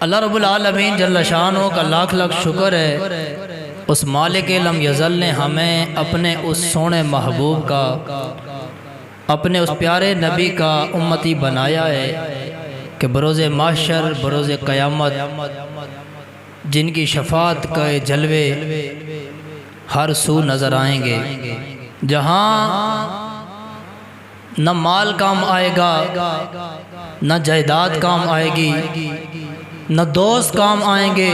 اللہ رب العالمین جل شانہ کا لاکھ لاکھ شکر ہے، اس مالک لم یزل نے ہمیں اپنے اس سونے محبوب کا، اپنے اس پیارے نبی کا امتی بنایا ہے کہ بروز محشر، بروز قیامت جن کی شفاعت کا جلوے ہر سو نظر آئیں گے، جہاں نہ مال کام آئے گا، نہ جائیداد کام آئے گی، نہ دوست کام آئیں گے،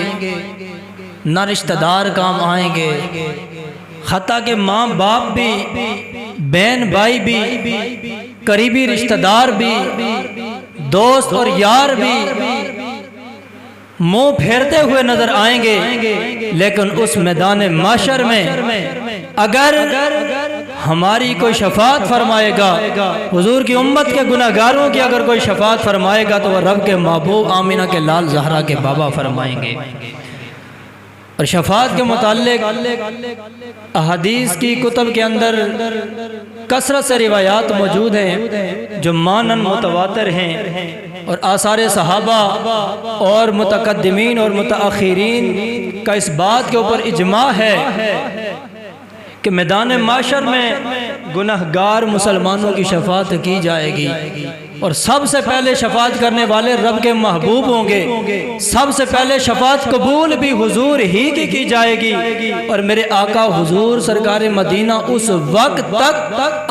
نہ رشتہ دار کام آئیں گے، حتیٰ کہ ماں باپ بھی، بہن بھائی بھی، قریبی رشتہ دار بھی، دوست اور یار بھی منہ پھیرتے ہوئے نظر آئیں گے، لیکن اس میدان محشر میں اگر ہماری کوئی شفاعت فرمائے گا، حضور کی امت کے گناہ گاروں کی اگر کوئی شفاعت فرمائے گا تو وہ رب کے محبوب آمینہ کے لال زہرا کے بابا فرمائیں گے۔ اور شفاعت کے متعلق احادیث کی کتب کے اندر کثرت سے روایات موجود ہیں جو مانن متواتر ہیں، اور آثار صحابہ اور متقدمین اور متاخرین کا اس بات کے اوپر اجماع ہے کہ میدان معاشر میں گناہگار مسلمانوں کی شفاعت کی جائے گی، اور سب سے پہلے شفاعت کرنے والے رب کے محبوب ہوں گے، سب سے پہلے شفاعت قبول بھی حضور ہی کی جائے گی، اور میرے آقا حضور سرکار مدینہ اس وقت تک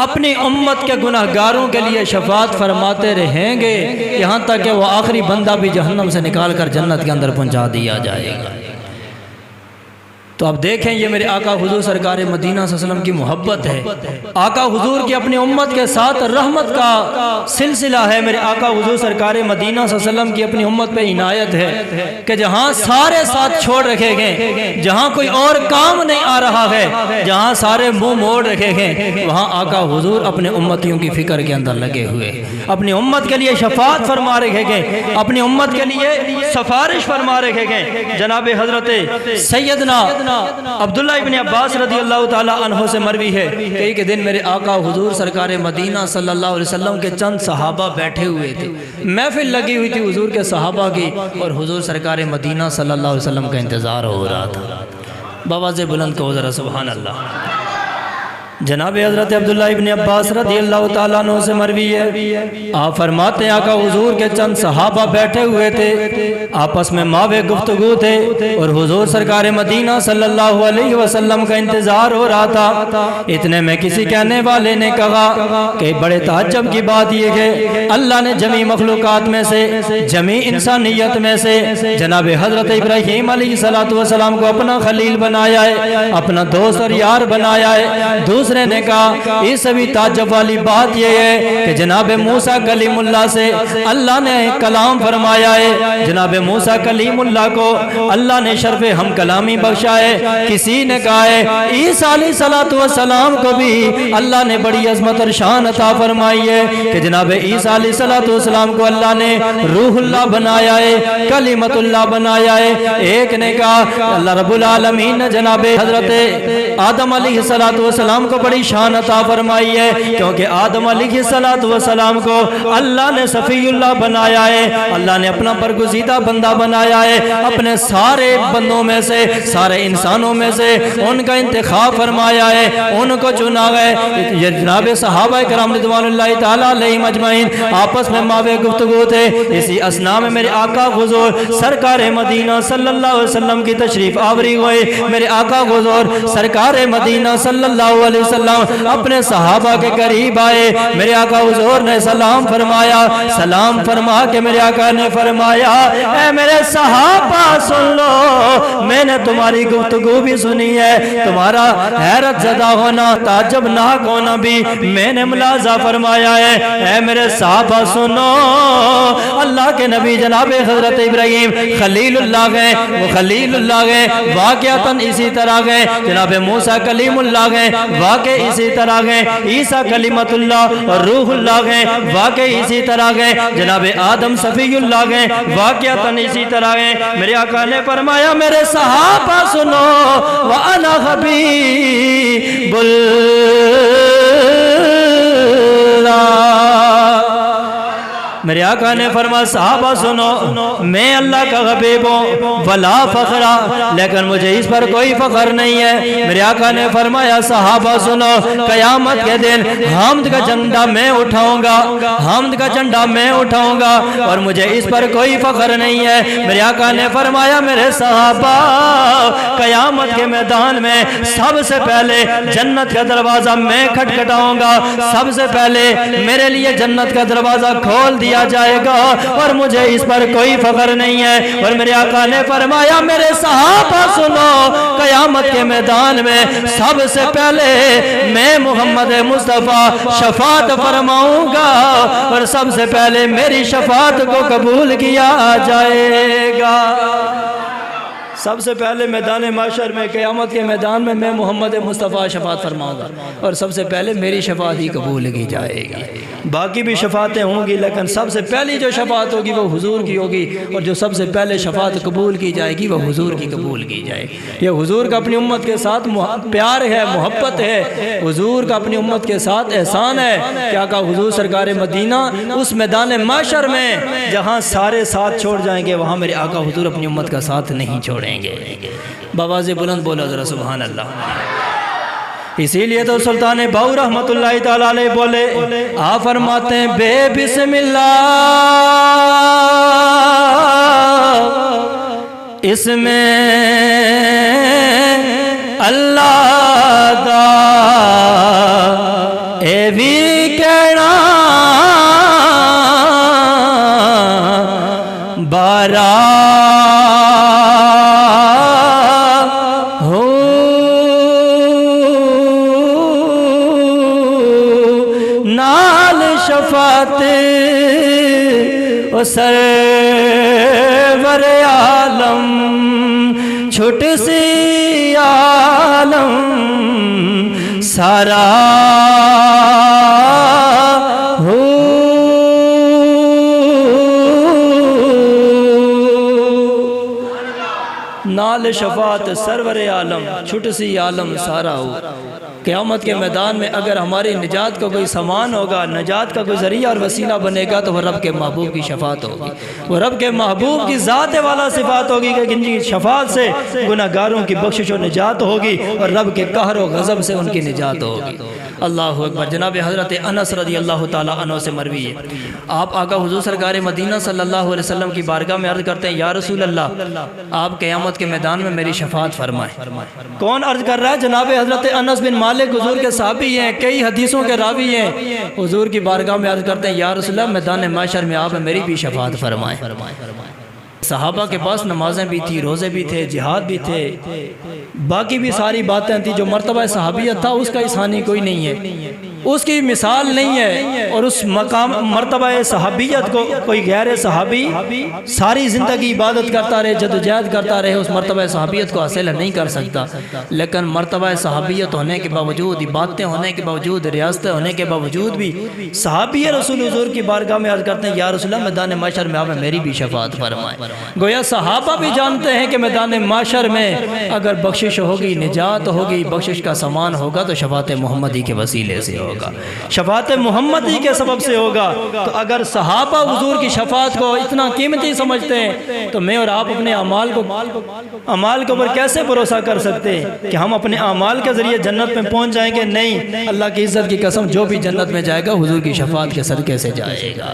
اپنی امت کے گناہگاروں کے لیے شفاعت فرماتے رہیں گے یہاں تک کہ وہ آخری بندہ بھی جہنم سے نکال کر جنت کے اندر پہنچا دیا جائے گا۔ تو اب دیکھیں یہ میرے آقا حضور سرکار مدینہ صلی اللہ علیہ وسلم کی محبت ہے، آقا حضور کی اپنی امت کے ساتھ رحمت کا سلسلہ ہے، میرے آقا حضور سرکار مدینہ صلی اللہ علیہ وسلم کی اپنی امت پہ عنایت ہے کہ جہاں سارے ساتھ چھوڑ رکھے گئے، جہاں کوئی اور کام نہیں آ رہا ہے، جہاں سارے منہ موڑ رکھے گئے، وہاں آقا حضور اپنے امتیوں کی فکر کے اندر لگے ہوئے، اپنی امت کے لیے شفاعت فرما رکھے گئے، اپنی امت کے لیے سفارش فرما رکھے گئے۔ جناب حضرت سیدنا عبداللہ ابن عباس رضی اللہ تعالی عنہ سے مروی ہے کہ ایک دن میرے آقا حضور سرکار مدینہ صلی اللہ علیہ وسلم کے چند صحابہ بیٹھے ہوئے تھے، محفل لگی ہوئی تھی حضور کے صحابہ کی، اور حضور سرکار مدینہ صلی اللہ علیہ وسلم کا انتظار ہو رہا تھا۔ بآواز بلند کہو ذرا سبحان اللہ۔ جناب حضرت عبداللہ ابن عباس رضی اللہ تعالیٰ عنہ سے مروی ہے، آپ فرماتے ہیں آقا حضور کے چند صحابہ بیٹھے ہوئے تھے، آپس میں ماوے گفتگو تھے، اور حضور سرکار مدینہ صلی اللہ علیہ وسلم کا انتظار ہو رہا تھا۔ اتنے میں کسی کہنے والے نے کہا کہ بڑے تعجب کی بات یہ کہ اللہ نے جمی مخلوقات میں سے، جمی انسانیت میں سے جناب حضرت ابراہیم علیہ السلام کو اپنا خلیل بنایا ہے، اپنا دوست اور یار بنایا ہے۔ دوسرے نے کہا یہ سبھی تعجب والی بات یہ ہے کہ جناب موسیٰ کلیم اللہ سے اللہ نے کلام فرمایا ہے، جناب موسیٰ کلیم اللہ کو اللہ نے شرف ہم کلامی بخشا ہے۔ کسی نے کہا ہے عیسیٰ علیہ السلام کو بھی اللہ نے بڑی عظمت اور شان عطا فرمائی ہے کہ جناب عیسیٰ علیہ السلام کو اللہ نے روح اللہ بنایا ہے، کلمت اللہ بنایا ہے۔ ایک نے کہا اللہ رب العالمین نے جناب حضرت آدم علیہ السلام کو بڑی شان عطا فرمائی ہے، کیونکہ آدم علیہ السلام کو اللہ نے صفی اللہ بنایا ہے، اللہ نے اپنا برگزیدہ بندہ بنایا ہے، اپنے سارے بندوں میں سے، سارے انسانوں میں سے ان کا انتخاب فرمایا ہے، ان کو چنا ہے۔ یہ جناب صحابہ کرام رضوان اللہ تعالی علیہم اجمعین آپس میں ماوے گفتگو تھے، اسی اثناء میں میرے آقا حضور سرکار مدینہ صلی اللہ علیہ وسلم کی تشریف آوری ہوئے۔ میرے آقا حضور سرکار مدینہ صلی اللہ علیہ وسلم اپنے صحابہ کے قریب آئے، میرے آقا حضور نے سلام فرمایا، سلام فرما کے میرے آقا نے فرمایا اے میرے صحابہ سن لو، میں نے تمہاری گفتگو بھی سنی ہے، تمہارا حیرت زدہ ہونا، تعجب ناک ہونا بھی میں نے ملاحظہ فرمایا ہے۔ اے میرے صحابہ سنو، اللہ کے نبی جناب حضرت ابراہیم خلیل اللہ گئے، وہ خلیل اللہ گئے، واقعتاً اسی طرح گئے، جناب موسیٰ کلیم اللہ گئے، واقع اسی طرح گئے، عیسیٰ کلمت اللہ اور روح اللہ گئے، واقع اسی طرح گئے، جناب آدم صفی اللہ گئے، واقعتاً اسی طرح گئے۔ میرے آقا نے فرمایا میرے صحابہ سنو، وَأَنَا حَبِيبُ اللَّهِ میرے آقا نے فرمایا صحابہ سنو، میں اللہ کا حبیب ہوں ولا فخرا، لیکن مجھے اس پر کوئی فخر نہیں ہے۔ میرے آقا نے فرمایا صحابہ سنو، قیامت کے دن حمد کا جھنڈا میں اٹھاؤں گا، حمد کا جھنڈا میں اٹھاؤں گا اور مجھے اس پر کوئی فخر نہیں ہے۔ میرے آقا نے فرمایا میرے صحابہ، قیامت کے میدان میں سب سے پہلے جنت کا دروازہ میں کھٹکھٹاؤں گا، سب سے پہلے میرے لیے جنت کا دروازہ کھول دیا جائے گا اور مجھے اس پر کوئی فخر نہیں ہے۔ اور میرے آقا نے فرمایا میرے صحابہ سنو، قیامت کے میدان میں سب سے پہلے میں محمد مصطفیٰ شفاعت فرماؤں گا اور سب سے پہلے میری شفاعت کو قبول کیا جائے گا۔ سب سے پہلے میدان معاشر میں، قیامت کے میدان میں میں محمد مصطفیٰ شفاعت فرماؤں گا اور سب سے پہلے میری شفاعت ہی قبول کی جائے گی۔ باقی بھی شفاعتیں ہوں گی لیکن سب سے پہلی جو شفاعت ہوگی وہ حضور کی ہوگی، اور جو سب سے پہلے شفاعت قبول کی جائے گی وہ حضور کی قبول کی جائے گی۔ یہ حضور کا اپنی امت کے ساتھ پیار ہے، محبت ہے، حضور کا اپنی امت کے ساتھ احسان ہے۔ کیا کہا حضور سرکار مدینہ، اس میدان معاشر میں جہاں سارے ساتھ چھوڑ جائیں گے وہاں میرے آقا حضور اپنی امت کا ساتھ نہیں چھوڑیں گے۔ بآواز بلند بولا ذرا سبحان اللہ۔ اسی لیے تو سلطان باؤ رحمت اللہ تعالیٰ علیہ بولے، آپ فرماتے ہیں بے بسم اللہ اس میں اللہ دا اے بھی کہنا بارہ شفاعت و سرور عالم چھٹ سی عالم سارا ہو نال شفاعت سرور عالم چھٹ سی عالم سارا ہو۔ قیامت کے میدان میں اگر ہماری نجات کا کوئی سامان ہوگا، نجات کا کوئی ذریعہ اور وسیلہ بنے گا تو وہ رب کے محبوب کی شفاعت ہوگی، وہ رب کے محبوب کی ذات والا صفات ہوگی کہ جن کی شفاعت سے گناہگاروں کی بخشش و نجات ہوگی اور رب کے قہر و غضب سے ان کی نجات ہوگی۔ اللہ اکبر۔ جناب حضرت انس رضی اللہ تعالیٰ عنہ سے مروی ہے، آپ آقا حضور سرکار مدینہ صلی اللہ علیہ وسلم کی بارگاہ میں عرض کرتے ہیں یا رسول اللہ، آپ قیامت کے میدان میں میری شفاعت فرمائیں۔ کون عرض کر رہا ہے؟ جناب حضرت انس بن مالک حضور کے صحابی ہیں، کئی حدیثوں کے راوی ہیں، حضور کی بارگاہ میں عرض کرتے ہیں یا رسول اللہ میدان محشر میں آپ میری بھی شفاعت فرمائیں۔ صحابہ کے پاس نمازیں بھی تھی، روزے بھی تھے، جہاد بھی تھے، باقی بھی ساری باتیں تھی۔ جو مرتبہ صحابیت تھا اس کا ثانی کوئی نہیں ہے، اس کی مثال نہیں ہے، اور اس مقام مرتبہ صحابیت کو کوئی غیر صحابی ساری زندگی عبادت کرتا رہے، جدوجہد کرتا رہے، اس مرتبہ صحابیت کو حاصل نہیں کر سکتا۔ لیکن مرتبہ صحابیت ہونے کے باوجود، عبادتیں ہونے کے باوجود، ریاستیں ہونے کے باوجود بھی صحابی رسول حضور کی بارگاہ میں عرض کرتے ہیں یا رسول اللہ میدان معاشر میں آپ میری بھی شفاعت فرمائیں۔ گویا صحابہ بھی جانتے ہیں کہ میدان معاشر میں اگر بخشش ہوگی، نجات ہوگی، بخشش کا سامان ہوگا تو شفاعت محمدی کے وسیلے سے ہوگا، شفاعت محمدی کے سبب سے ہوگا۔ تو اگر صحابہ حضور کی شفاعت کو اتنا قیمتی سمجھتے ہیں تو میں اور آپ اپنے اعمال کے اوپر کیسے بھروسہ کر سکتے ہیں کہ ہم اپنے اعمال کے ذریعے جنت میں پہنچ جائیں گے؟ نہیں، اللہ کی عزت کی قسم، جو بھی جنت میں جائے گا حضور کی شفاعت کے صدقے سے جائے گا،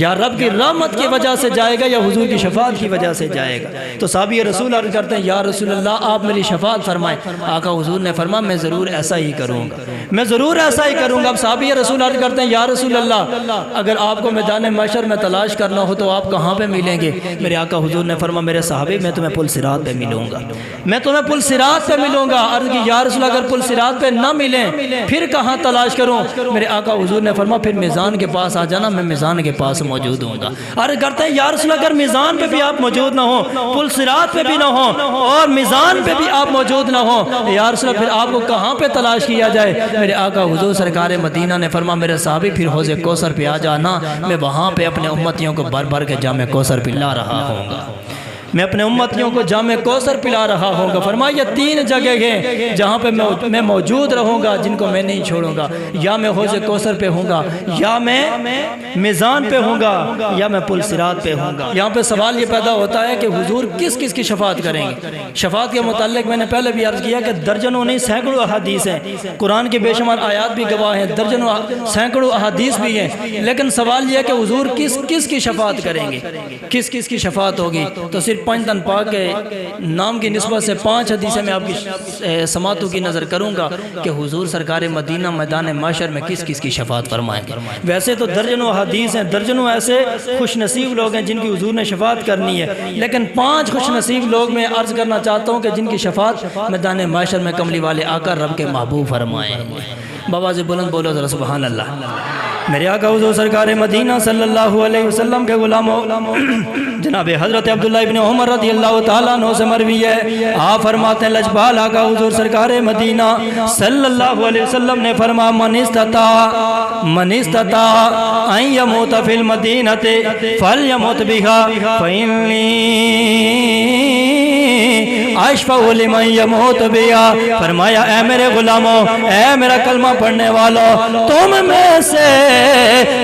یا رب کی رحمت کی وجہ سے جائے گا یا حضور کی شفاعت کی وجہ سے جائے گا۔ تو صحابی رسول عرض کرتے ہیں یا رسول اللہ آپ میری شفاعت فرمائیں۔ آقا حضور نے فرمایا میں ضرور ایسا ہی کروں گا، میں ضرور ایسا ہی کروں گا۔ اب صحابی رسول عرض کرتے ہیں یا رسول اللہ اگر آپ کو میدان محشر میں تلاش کرنا ہو تو آپ کہاں پہ ملیں گے؟ میرے آقا حضور نے فرمایا میرے صحابی میں تمہیں پل صراط پہ ملوں گا، میں تمہیں پل صراط پہ ملوں گا۔ عرض کی یا رسول اللہ اگر پل صراط پہ نہ ملیں پھر کہاں تلاش کروں؟ میرے آقا حضور نے فرمایا پھر میزان کے پاس آ جانا، میں میزان کے پاس موجود ہوں گا۔ عرض کرتے ہیں یا رسول اللہ اگر میزان پہ بھی آپ موجود نہ ہو، پل صراط پہ بھی نہ ہو اور میزان پہ بھی آپ موجود نہ ہو، یا رسول اللہ پھر آپ کو کہاں پہ تلاش کیا جائے؟ میرے آقا حضور سرکار مدینہ نے فرمایا میرے صحابی پھر حوض کوثر پہ آ جانا، میں وہاں پہ اپنے امتیوں کو بھر بھر کے جام کوثر پلا رہا ہوں گا۔ میں اپنے امتیوں کو جام کوثر پلا رہا ہوں گا۔ فرمایا 3 جگہ ہیں جہاں پہ میں موجود رہوں گا جن کو میں نہیں چھوڑوں گا، یا میں حوض کوثر پہ ہوں گا، یا میں میزان پہ ہوں گا، یا میں پل صراط پہ ہوں گا۔ یہاں پہ سوال یہ پیدا ہوتا ہے کہ حضور کس کس کی شفاعت کریں گے؟ شفاعت کے متعلق میں نے پہلے بھی عرض کیا کہ درجنوں نہیں سینکڑوں احادیث ہیں، قرآن کے بے شمار آیات بھی گواہ ہیں، درجنوں سینکڑوں احادیث بھی ہیں، لیکن سوال یہ ہے کہ حضور کس کس کی شفاعت کریں گے، کس کس کی شفاعت ہوگی؟ تو صرف 5 تن پاک کے نام کی نسبت سے 5 حدیثیں میں آپ کی سماعتوں کی نظر کروں گا کہ حضور سرکار مدینہ میدان محشر میں کس کس کی شفاعت فرمائیں گے۔ ویسے تو درجنوں حدیث ہیں، درجنوں ایسے خوش نصیب لوگ ہیں جن کی حضور نے شفاعت کرنی ہے، لیکن 5 خوش نصیب لوگ میں عرض کرنا چاہتا ہوں کہ جن کی شفاعت میدان محشر میں کملی والے آقا رب کے محبوب فرمائیں گے۔ بابا سے بلند بولو ذرا سبحان اللہ۔ میرے آقا حضور سرکار مدینہ صلی اللہ علیہ وسلم کے غلاموں جناب حضرت عبداللہ ابن عمر رضی اللہ تعالیٰ عنہ سے مروی ہے، آپ فرماتے ہیں لجپال آقا حضور سرکار مدینہ صلی اللہ علیہ وسلم نے فرمایا من استطاع ان یموت فی المدینہ فلیموت بها فإنی اشفع لمن یموت بها۔ فرمایا اے میرے غلاموں، اے میرا کلمہ پڑھنے والوں، تم میں سے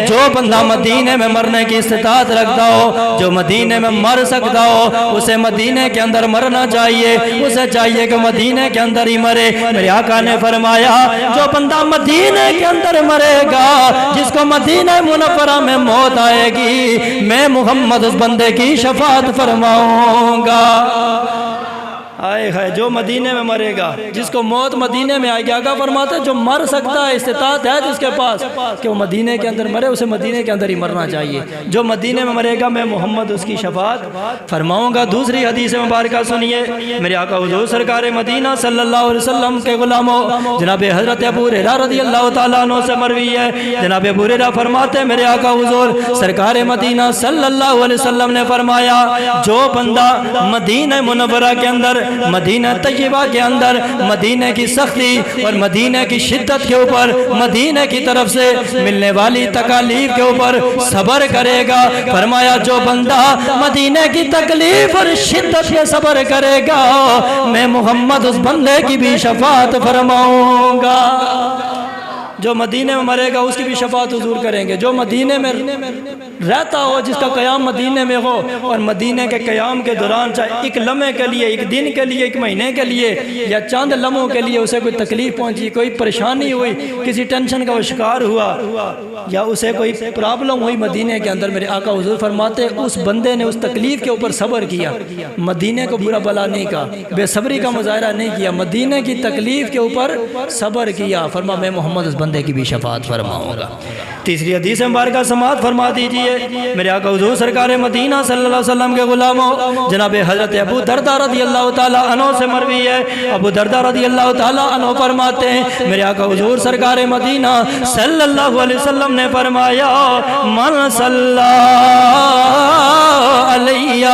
جو بندہ مدینے میں مرنے کی استطاعت رکھتا ہو، جو مدینے میں مر سکتا ہو، اسے مدینے کے اندر مرنا چاہیے، اسے چاہیے کہ مدینے کے اندر ہی مرے۔ میرے آقا نے فرمایا جو بندہ مدینے کے اندر مرے گا، جس کو مدینہ منورہ میں موت آئے گی، میں محمد اس بندے کی شفاعت فرماؤں گا۔ آئے ہے جو مدینے میں مرے گا، جس کو موت مدینے میں آئے گی، آقا فرماتے ہیں جو مر سکتا ہے، استطاعت ہے جس کے پاس کہ وہ مدینے کے اندر مرے، اسے مدینے کے اندر ہی مرنا چاہیے۔ جو مدینے میں مرے گا میں محمد اس کی شفاعت فرماؤں گا۔ دوسری حدیث مبارکہ سنیے، میرے آقا حضور سرکار مدینہ صلی اللہ علیہ وسلم کے غلاموں جناب حضرت ابو ہریرہ رضی اللہ تعالیٰ عنہ سے مروی ہے، جناب ابو ہریرہ فرماتے ہیں میرے آقا حضور سرکار مدینہ صلی اللہ علیہ وسلم نے فرمایا جو بندہ مدینہ منورہ کے اندر، مدینہ طیبہ کے اندر مدینہ کی سختی اور مدینہ کی شدت کے اوپر، مدینہ کی طرف سے ملنے والی تکالیف کے اوپر صبر کرے گا، فرمایا جو بندہ مدینہ کی تکلیف اور شدت کے صبر کرے گا، میں محمد اس بندے کی بھی شفاعت فرماؤں گا۔ جو مدینے میں مرے گا اس کی بھی شفاعت حضور کریں گے۔ جو مدینے میں رہتا ہو، جس کا قیام مدینے میں ہو، اور مدینے کے قیام کے دوران چاہے ایک لمحے کے لیے، ایک دن کے لیے، ایک مہینے کے لیے یا چند لمحوں کے لیے اسے کوئی تکلیف پہنچی، کوئی پریشانی ہوئی، کسی ٹینشن کا وہ شکار ہوا یا اسے کوئی پرابلم ہوئی مدینے کے اندر، میرے آقا حضور فرماتے اس بندے نے اس تکلیف کے اوپر صبر کیا، مدینے کو برا بلا نہیں کہا، بے صبری کا مظاہرہ نہیں کیا، مدینے کی تکلیف کے اوپر صبر کیا، فرما میں محمد اس بندے کی بھی شفاعت فرماؤں گا۔ تیسری حدیث مبارکہ سماعت فرما دیجئے، میرے آقا حضور سرکار مدینہ صلی اللہ علیہ وسلم کے غلاموں جناب حضرت ابو دردہ رضی اللہ تعالیٰ عنہ سے مروی ہے، ابو دردہ رضی اللہ تعالیٰ عنہ فرماتے ہیں میرے آقا حضور سرکار مدینہ صلی اللہ علیہ وسلم نے فرمایا من صلی علیہ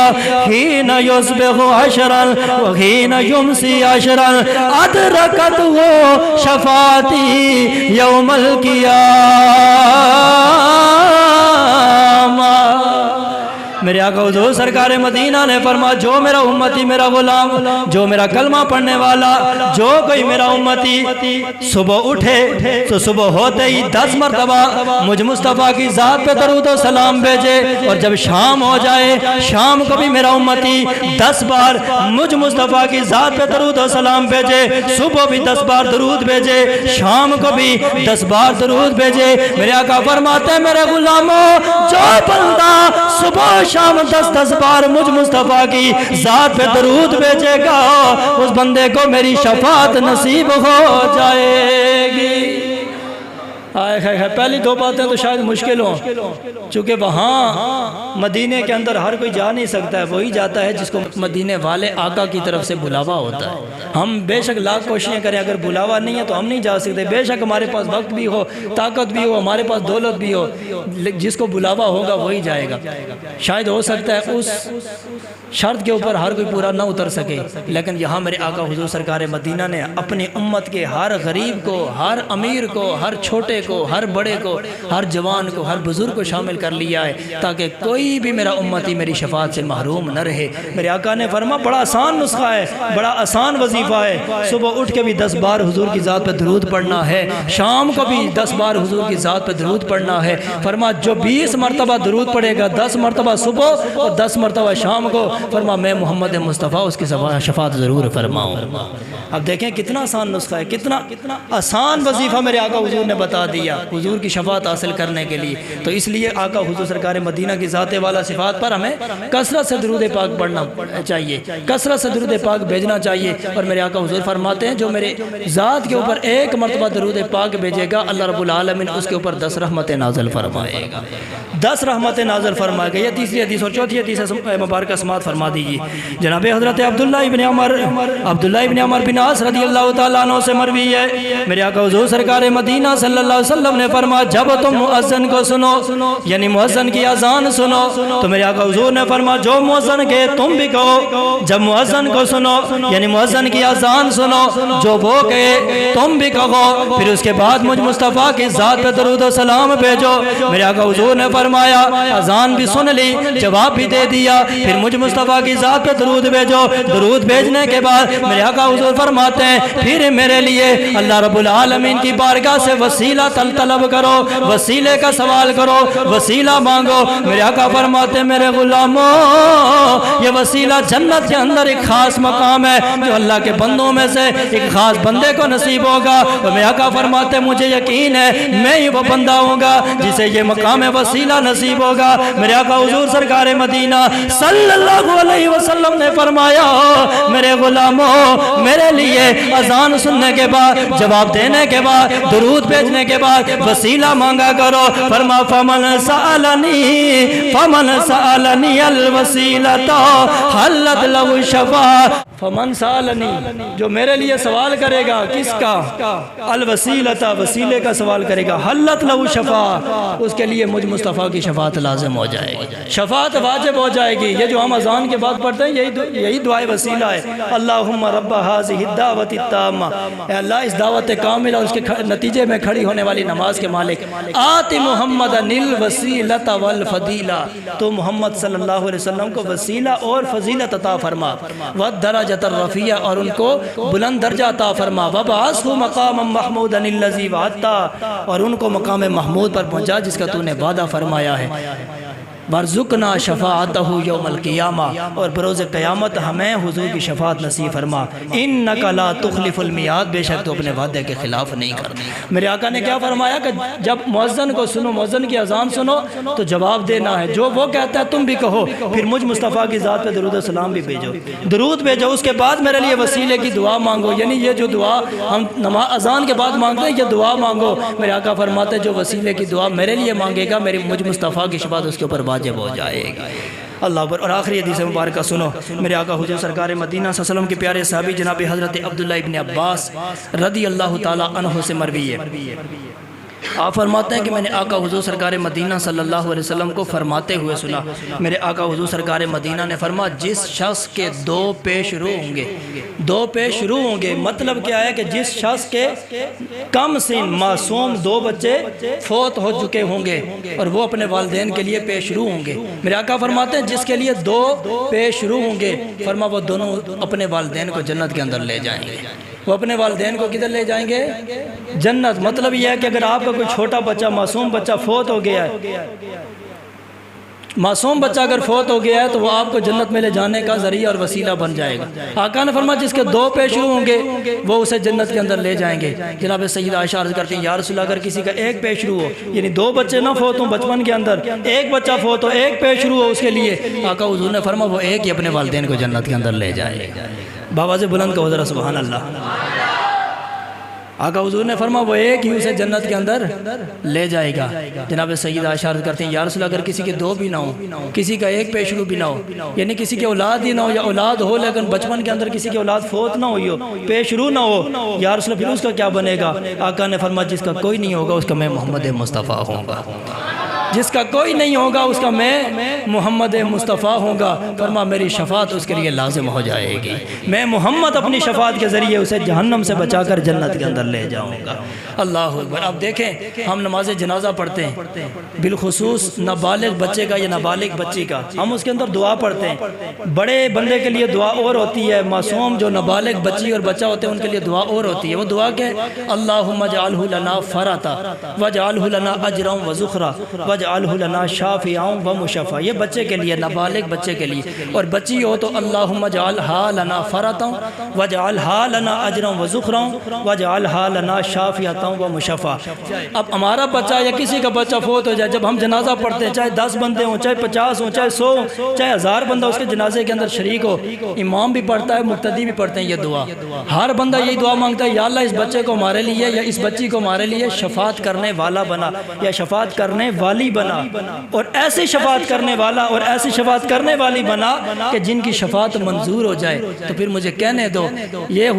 حین یصبح عشرا وحین یمسی عشرا ادرکت وہ شفاعتی یوم القیامہ۔ میرے آقا حضور سرکار مدینہ نے فرمایا جو میرا امتی، میرا غلام، جو میرا کلمہ پڑھنے والا، جو کوئی میرا امتی صبح اٹھے تو صبح ہوتے ہی 10 مرتبہ مجھ مصطفیٰ کی ذات پہ درود و سلام بھیجے، اور جب شام ہو جائے شام کو بھی میرا امتی 10 بار مجھ مصطفیٰ کی ذات پہ درود و سلام بھیجے، صبح بھی 10 بار درود بھیجے، شام کو بھی 10 بار درود بھیجے۔ میرے آقا فرماتے ہیں میرے غلاموں جو بندہ صبح شام 10 بار مجھ مصطفیٰ کی ذات پہ درود بھیجے گا، اس بندے کو میری شفاعت نصیب ہو جائے گی۔ پہلی 2 باتیں تو شاید مشکل ہوں، چونکہ وہاں مدینے کے اندر ہر کوئی جا نہیں سکتا ہے، وہی جاتا ہے جس کو مدینے والے آقا کی طرف سے بلاوا ہوتا ہے۔ ہم بے شک لاکھ کوششیں کریں، اگر بلاوا نہیں ہے تو ہم نہیں جا سکتے، بے شک ہمارے پاس وقت بھی ہو، طاقت بھی ہو، ہمارے پاس دولت بھی ہو، جس کو بلاوا ہوگا وہی جائے گا۔ شاید ہو سکتا ہے اس شرط کے اوپر ہر کوئی پورا نہ اتر سکے، لیکن یہاں میرے آقا حضور سرکار مدینہ نے اپنی امت کے ہر غریب کو، ہر امیر کو، ہر چھوٹے کو، ہر بڑے کو، ہر جوان کو، ہر بزرگ کو شامل کر لیا ہے تاکہ کوئی بھی میرا امتی میری شفاعت سے محروم نہ رہے۔ میرے آقا نے فرمایا بڑا آسان نسخہ ہے، بڑا آسان وظیفہ ہے، صبح اٹھ کے بھی 10 بار حضور کی ذات پہ درود پڑھنا ہے، شام کو بھی 10 بار حضور کی ذات پہ درود پڑھنا ہے۔ فرما جو 20 مرتبہ درود پڑھے گا، 10 مرتبہ صبح اور 10 مرتبہ شام کو، فرما میں محمد مصطفیٰ اس کی شفاعت ضرور فرماؤں۔ اب دیکھیں کتنا آسان نسخہ ہے، کتنا آسان وظیفہ میرے آقا حضور نے بتا دیا حضور کی شفاعت حاصل کرنے کے لیے۔ تو اس لیے آقا حضور سرکار مدینہ کی ذات والا صفات پر ہمیں کثرت سے درود پاک پڑھنا چاہیے، کثرت سے درود پاک بھیجنا چاہیے۔ اور میرے آقا حضور فرماتے ہیں جو میرے ذات کے اوپر 1 مرتبہ درود پاک بھیجے گا، اللہ رب العالمین اس کے اوپر 10 رحمتیں نازل فرمائے گا، 10 رحمتیں نازل فرمائے گا۔ یہ تیسری حدیث اور چوتھی حدیث مبارکہ سماعت فرما دیجیے۔ جناب حضرت عبداللہ ابن عمر بن عاص رضی اللہ تعالیٰ عنہ سے مروی ہے، میرے آقا حضور سرکار مدینہ صلی اللہ علیہ وسلم نے فرمایا جب تم مؤذن کو سنو، یعنی مؤذن کی اذان سنو، تو میرے آقا حضور نے فرمایا جو مؤذن کہے تم بھی کہو۔ جب مؤذن کو سنو یعنی مؤذن کی اذان سنو، جو وہ کہے تم بھی کہو، پھر اس کے بعد مجھ مصطفیٰ کی ذات پہ درود و سلام بھیجو۔ میرے آقا حضور نے فرمایا اذان بھی سن لی، جواب بھی دے دیا، پھر مجھ مصطفیٰ کی ذات پہ درود بھیجو۔ درود بھیجنے کے بعد میرے آقا حضور فرماتے ہیں پھر میرے لیے اللہ رب العالمین کی بارگاہ سے وسیلہ طلب کرو، وسیلے کا سوال کرو، وسیلہ مانگو۔ میرے آقا فرماتے ہیں میرے غلاموں یہ وسیلہ جنت کے اندر ایک خاص مقام ہے جو اللہ کے بندوں میں سے ایک خاص بندے کو نصیب ہوگا۔ اور میرے آقا فرماتے ہیں مجھے یقین ہے میں ہی وہ بندہ ہوں گا جسے یہ مقام وسیلہ نصیب ہوگا۔ میرے آقا حضور سرکار مدینہ صلی اللہ علیہ وسلم نے فرمایا میرے غلاموں میرے لیے اذان سننے کے بعد، جواب دینے کے بعد، درود بھیجنے کے بعد وسیلہ مانگا کرو۔ فرما فمن سألنی الوسیلۃ حلت له الشفاعۃ۔ فمن سألنی جو میرے لیے سوال کرے گا، کس کا؟ الوسیلۃ وسیلے کا سوال کرے گا، حلت له الشفاعۃ اس کے لیے مجھ مصطفیٰ کی شفاعت لازم ہو جائے گی، شفاعت واجب ہو جائے گی۔ یہ جو ہم اذان کے بعد پڑھتے ہیں یہی دعائے وسیلہ ہے۔ اللہم رب هذه الدعوۃ التامہ، اے اللہ اس دعوت کاملہ اس کے نتیجے میں کھڑی ہونے والی نماز کے مالک، آت محمد الوسیلۃ والفضیلہ، تو محمد صلی اللہ علیہ وسلم کو وسیلہ اور فضیلت عطا فرما، والدرجۃ الرفیع اور ان کو بلند درجہ عطا فرما، وابعثہ مقاما محمودا الذی وعدتہ اور ان کو مقام محمود پر پہنچا جس کا تو نے وعدہ فرمایا ہے، وارزقنا شفاعتہ یوم القیامہ اور بروز قیامت ہمیں حضور کی شفاعت نصیب فرما، انک لا تخلف المیعاد بے شک تو اپنے وعدے کے خلاف نہیں کرتا۔ میرے آقا نے کیا فرمایا کہ جب مؤذن کو سنو، مؤذن کی اذان سنو تو جواب دینا ہے، جو وہ کہتا ہے تم بھی کہو، پھر مجھ مصطفیٰ کی ذات پہ درود و سلام بھی بھیجو، درود بھیجو، اس کے بعد میرے لیے وسیلے کی دعا مانگو، یعنی یہ جو دعا ہم اذان کے بعد مانگتے ہیں یہ دعا مانگو۔ میرے آقا فرماتے ہیں جو وسیلے کی دعا میرے لیے مانگے گا میری مجھ مصطفیٰ کی شفاعت اس کے اوپر واجب ہو جائے گی۔ اللہ اکبر۔ اور آخری حدیث مبارکہ سنو، میرے آقا حضور سرکار مدینہ صلی اللہ علیہ وسلم کے پیارے صحابی جناب حضرت عبداللہ ابن عباس رضی اللہ تعالیٰ عنہ سے مروی ہے، آپ فرماتے ہیں کہ میں نے آقا حضور سرکار مدینہ صلی اللہ علیہ وسلم کو فرماتے ہوئے سنا، میرے آقا حضور سرکار مدینہ نے فرمایا جس شخص کے 2 پیش رو ہوں گے، 2 پیش رو ہوں گے، مطلب کیا ہے کہ جس شخص کے کم سن معصوم 2 بچے فوت ہو چکے ہوں گے اور وہ اپنے والدین کے لیے پیش رو ہوں گے، میرے آقا فرماتے ہیں جس کے لیے 2 پیش رو ہوں گے، فرما وہ دونوں اپنے والدین کو جنت کے اندر لے جائیں گے، وہ اپنے والدین کو کدھر لے جائیں گے؟ جنت۔ مطلب یہ ہے کہ اگر آپ کا کوئی چھوٹا بچہ معصوم بچہ فوت ہو گیا ہے، معصوم بچہ اگر فوت ہو گیا ہے تو وہ آپ کو جنت میں لے جانے کا ذریعہ اور وسیلہ بن جائے گا۔ آقا نے فرمایا جس کے 2 پیش رو ہوں گے وہ اسے جنت کے اندر لے جائیں گے۔ جناب سیدہ عائشہ عرض کرتی ہیں یا رسول اللہ اگر کسی کا 1 پیش رو ہو، یعنی 2 بچے نہ فوت ہوں بچپن کے اندر، 1 بچہ فوت ہو 1 پیش رو ہو اس کے لیے، آقا حضور نے فرمایا وہ ایک ہی اپنے والدین کو جنت کے اندر لے جائے گا۔ بابا سے بلند کہو ذرا سبحان اللہ۔ آقا حضور نے فرمایا وہ ایک ہی اسے جنت کے اندر لے جائے گا۔ جناب سیدہ عائشہ عرض کرتے ہیں یا رسول اللہ اگر کسی کے 2 بھی نہ ہو، کسی کا 1 پیش رو بھی نہ ہو، یعنی کسی کے اولاد ہی نہ ہو یا اولاد ہو لیکن بچپن کے اندر کسی کے اولاد فوت نہ ہوئی ہو، پیش رو نہ ہو، یا رسول اللہ پھر اس کا کیا بنے گا؟ آقا نے فرمایا جس کا کوئی نہیں ہوگا اس کا میں محمد مصطفیٰ ہوں گا، جس کا کوئی نہیں ہوگا اس کا میں محمد مصطفیٰ ہوں گا، فرما میری شفاعت اس کے لیے لازم ہو جائے گی، میں محمد اپنی شفاعت کے ذریعے اسے جہنم سے بچا کر جنت کے اندر لے جاؤں گا۔ اللہ اکبر۔ اب دیکھیں ہم نماز جنازہ پڑھتے ہیں، بالخصوص نابالغ بچے کا یا نابالغ بچی کا، ہم اس کے اندر دعا پڑھتے ہیں۔ بڑے بندے کے لیے دعا اور ہوتی ہے، معصوم جو نابالغ بچی اور بچہ ہوتے ہیں ان کے لیے دعا اور ہوتی ہے۔ وہ دعا کہ اللہم اجعلہ لنا فرطا واجعلہ لنا اجرا وذخرا واجعلہ لنا شافعا ومشفعا۔ یہ بچے کے لیے، نابالغ بچے کے لیے، اور بچی ہو تو اللہم اجعلھا لنا فرطا واجعلھا لنا اجرا وذخرا واجعلھا لنا شافعا ومشفعا۔ اب ہمارا بچہ یا کسی کا بچہ فوت ہو جائے، جب ہم جنازہ پڑھتے ہیں، چاہے 10 بندے ہوں، چاہے 50 ہوں، چاہے 100 ہوں، چاہے 1000 بندہ اس کے جنازے کے اندر شریک ہو، امام بھی پڑھتا ہے، مقتدی بھی پڑھتے ہیں یہ دعا۔ ہر بندہ یہی دعا مانگتا ہے، یا اللہ اس بچے کو ہمارے لیے یا اس بچی کو ہمارے لیے شفاعت کرنے والا بنا یا شفاعت کرنے والی بنا، اور ایسی شفاعت کرنے والا اور ایسی شفاعت کرنے والی بنا کہ جن کی شفاعت منظور ہو جائے۔ تو پھر مجھے کہنے دو، یہ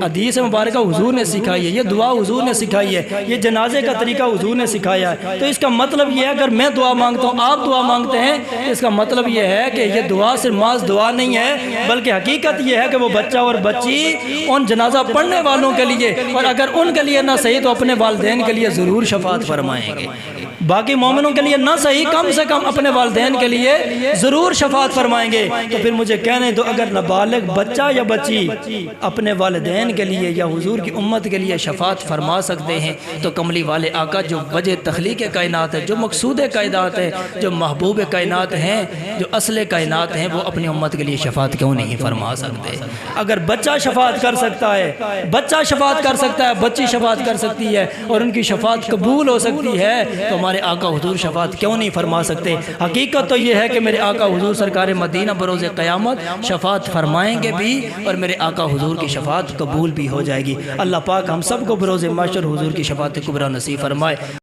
حدیث مبارکہ حضور نے سکھائی ہے، یہ دعا حضور نے سکھائی ہے، یہ جنازے کا طریقہ حضور نے سکھایا ہے۔ تو اس کا مطلب یہ ہے اگر میں دعا مانگتا ہوں، آپ دعا مانگتے ہیں، اس کا مطلب یہ ہے کہ یہ دعا صرف محض دعا نہیں ہے، بلکہ حقیقت یہ ہے کہ وہ بچہ اور بچی ان جنازہ پڑھنے والوں کے لیے، اور اگر ان کے لیے نہ صحیح تو اپنے والدین کے لیے ضرور شفاعت فرمائیں گے۔ باقی مومنوں کے لیے نہ صحیح، کم سے کم اپنے والدین کے لیے ضرور شفاعت فرمائیں گے۔ تو پھر مجھے کہنے دو، اگر نابالغ بچہ یا بچی اپنے والدین کے لیے یا حضور کی امت کے لیے شفاعت فرما سکتے ہیں، تو کملی والے آقا جو وجہ تخلیق کائنات ہے، جو مقصود کائنات ہے، جو محبوب کائنات ہیں، جو اصل کائنات ہیں، وہ اپنی امت کے لیے شفاعت کیوں نہیں فرما سکتے؟ اگر بچہ شفاعت کر سکتا ہے، بچہ شفاعت کر سکتا ہے، بچی شفاعت کر سکتی ہے، اور ان کی شفاعت قبول ہو سکتی ہے، تو ہمارے آقا حضور شفاعت کیوں نہیں فرما سکتے؟ حقیقت تو یہ ہے کہ میرے آقا حضور سرکار مدینہ بروز قیامت شفاعت فرمائیں گے بھی، اور میرے آقا حضور کی شفاعت قبول بھی ہو جائے گی۔ اللہ پاک ہم سب کو بروز محشر حضور کی شفاعت کبریٰ نصیب فرمائے۔